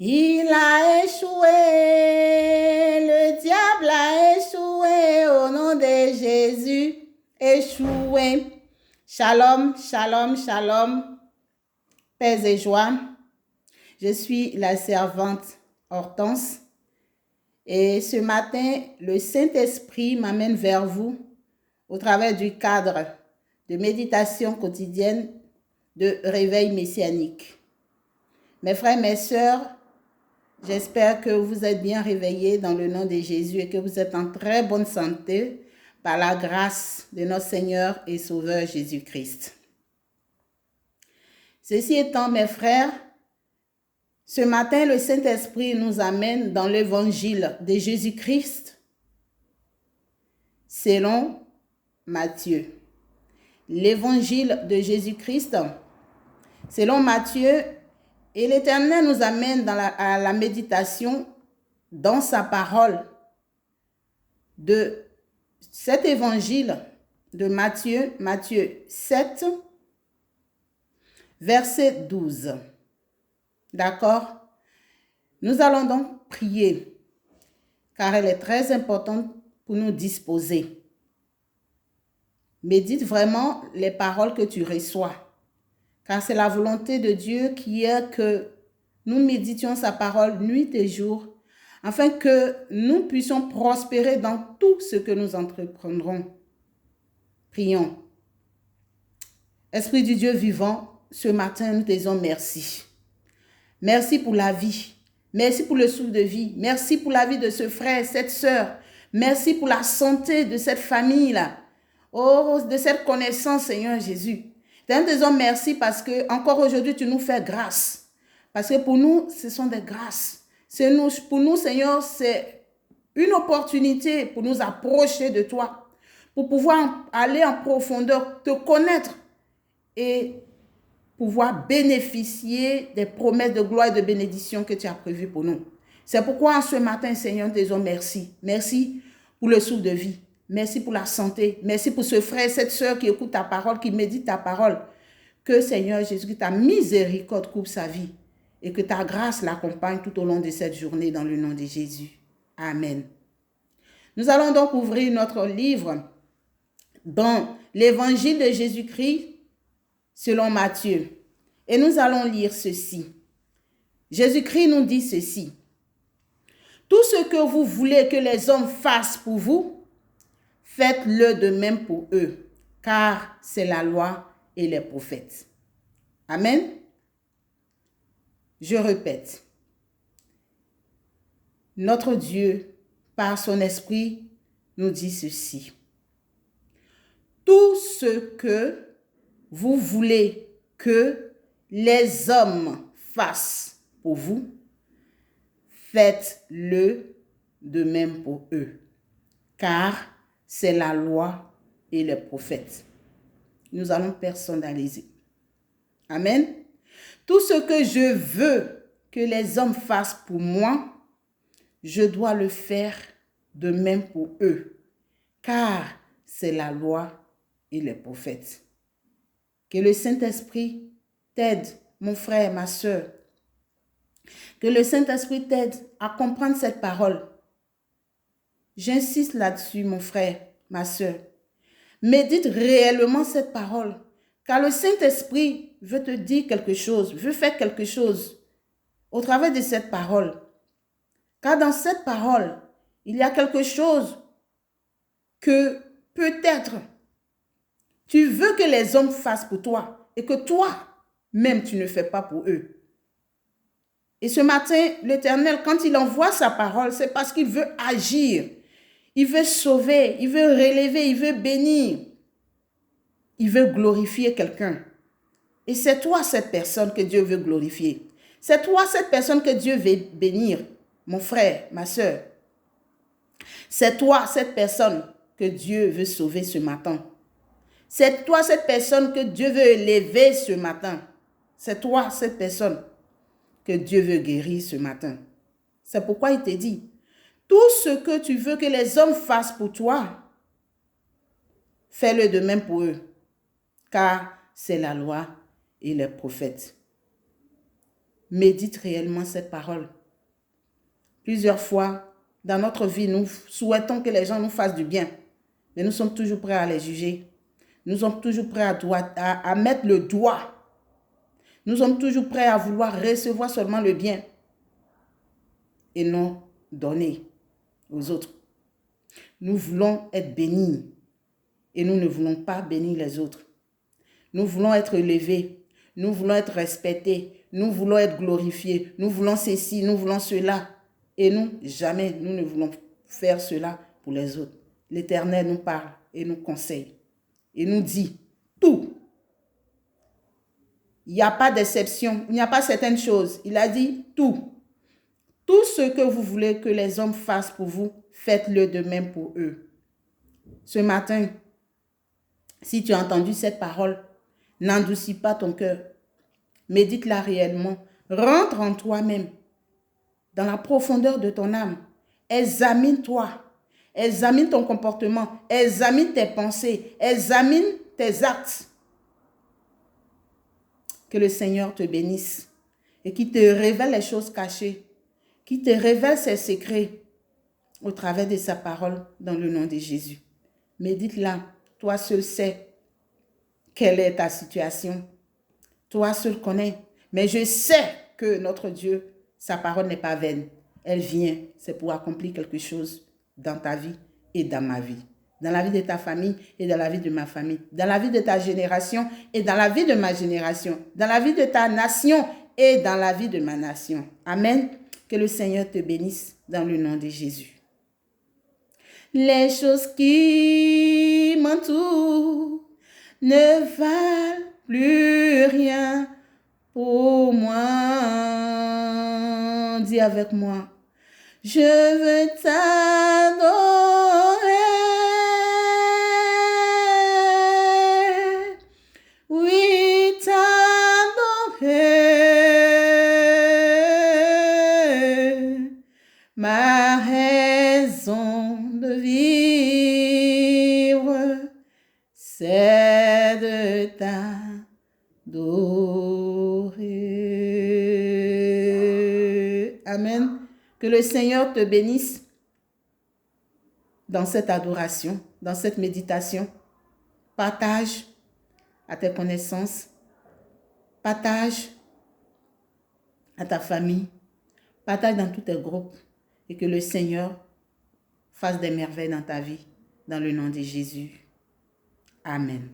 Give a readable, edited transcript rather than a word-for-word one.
Il a échoué, le diable a échoué au nom de Jésus. Échoué. Shalom, shalom, shalom. Paix et joie. Je suis la servante Hortense. Et ce matin, le Saint-Esprit m'amène vers vous au travers du cadre de méditation quotidienne de réveil messianique. Mes frères, mes sœurs, j'espère que vous êtes bien réveillés dans le nom de Jésus et que vous êtes en très bonne santé par la grâce de notre Seigneur et Sauveur Jésus-Christ. Ceci étant, mes frères, ce matin, le Saint-Esprit nous amène dans l'évangile de Jésus-Christ selon Matthieu. L'évangile de Jésus-Christ selon Matthieu, et l'Éternel nous amène à la méditation dans sa parole de cet évangile de Matthieu, Matthieu 7, verset 12. D'accord? Nous allons donc prier, car elle est très importante pour nous disposer. Médite vraiment les paroles que tu reçois, car c'est la volonté de Dieu qui est que nous méditions sa parole nuit et jour, afin que nous puissions prospérer dans tout ce que nous entreprendrons. Prions. Esprit du Dieu vivant, ce matin, nous te disons merci. Merci pour la vie. Merci pour le souffle de vie. Merci pour la vie de ce frère, cette sœur. Merci pour la santé de cette famille-là. Oh, de cette connaissance, Seigneur Jésus. Nous te disons merci parce que encore aujourd'hui, tu nous fais grâce. Parce que pour nous, ce sont des grâces. Pour nous, Seigneur, c'est une opportunité pour nous approcher de toi, pour pouvoir aller en profondeur, te connaître et pouvoir bénéficier des promesses de gloire et de bénédiction que tu as prévues pour nous. C'est pourquoi ce matin, Seigneur, nous te disons merci. Merci pour le souffle de vie. Merci pour la santé. Merci pour ce frère, cette sœur qui écoute ta parole, qui médite ta parole. Que, Seigneur Jésus, que ta miséricorde coupe sa vie et que ta grâce l'accompagne tout au long de cette journée dans le nom de Jésus. Amen. Nous allons donc ouvrir notre livre dans l'évangile de Jésus-Christ selon Matthieu. Et nous allons lire ceci. Jésus-Christ nous dit ceci. Tout ce que vous voulez que les hommes fassent pour vous, faites-le de même pour eux, car c'est la loi et les prophètes. Amen. Je répète. Notre Dieu, par son esprit, nous dit ceci. Tout ce que vous voulez que les hommes fassent pour vous, faites-le de même pour eux, car c'est la loi et les prophètes. Nous allons personnaliser. Amen. Tout ce que je veux que les hommes fassent pour moi, je dois le faire de même pour eux, car c'est la loi et les prophètes. Que le Saint-Esprit t'aide, mon frère, ma sœur. Que le Saint-Esprit t'aide à comprendre cette parole. J'insiste là-dessus, mon frère, ma sœur. Médite réellement cette parole, car le Saint-Esprit veut te dire quelque chose, veut faire quelque chose au travers de cette parole. Car dans cette parole, il y a quelque chose que peut-être tu veux que les hommes fassent pour toi et que toi-même tu ne fais pas pour eux. Et ce matin, l'Éternel, quand il envoie sa parole, c'est parce qu'il veut agir. Il veut sauver, il veut relever, il veut bénir. Il veut glorifier quelqu'un. Et c'est toi cette personne que Dieu veut glorifier. C'est toi cette personne que Dieu veut bénir, mon frère, ma sœur. C'est toi cette personne que Dieu veut sauver ce matin. C'est toi cette personne que Dieu veut élever ce matin. C'est toi cette personne que Dieu veut guérir ce matin. C'est pourquoi il te dit, tout ce que tu veux que les hommes fassent pour toi, fais-le de même pour eux, car c'est la loi et les prophètes. médite réellement cette parole. Plusieurs fois, dans notre vie, nous souhaitons que les gens nous fassent du bien, mais nous sommes toujours prêts à les juger. Nous sommes toujours prêts à mettre le doigt. Nous sommes toujours prêts à vouloir recevoir seulement le bien et non donner aux autres. Nous voulons être bénis et nous ne voulons pas bénir les autres. Nous voulons être élevés, nous voulons être respectés, nous voulons être glorifiés, nous voulons ceci, nous voulons cela. Et nous, jamais, nous ne voulons faire cela pour les autres. L'Éternel nous parle et nous conseille et nous dit tout. Il n'y a pas d'exception, il n'y a pas certaines choses. Il a dit tout. Tout ce que vous voulez que les hommes fassent pour vous, faites-le de même pour eux. Ce matin, si tu as entendu cette parole, n'endurcis pas ton cœur. Médite-la réellement. Rentre en toi-même, dans la profondeur de ton âme. Examine-toi. Examine ton comportement. Examine tes pensées. Examine tes actes. Que le Seigneur te bénisse et qu'il te révèle les choses cachées, qu'il te révèle ses secrets au travers de sa parole dans le nom de Jésus. Médite-la. Toi seul sais quelle est ta situation. Toi seul connais. Mais je sais que notre Dieu, sa parole n'est pas vaine. Elle vient, c'est pour accomplir quelque chose dans ta vie et dans ma vie. Dans la vie de ta famille et dans la vie de ma famille. Dans la vie de ta génération et dans la vie de ma génération. Dans la vie de ta nation et dans la vie de ma nation. Amen. Que le Seigneur te bénisse dans le nom de Jésus. Les choses qui m'entourent ne valent plus rien pour moi. Dis avec moi. Je veux t'adorer. Oui, t'adorer. Ma raison de vivre, c'est de t'adorer. Amen. Que le Seigneur te bénisse dans cette adoration, dans cette méditation. Partage à tes connaissances. Partage à ta famille. Partage dans tous tes groupes. Et que le Seigneur fasse des merveilles dans ta vie. Dans le nom de Jésus. Amen.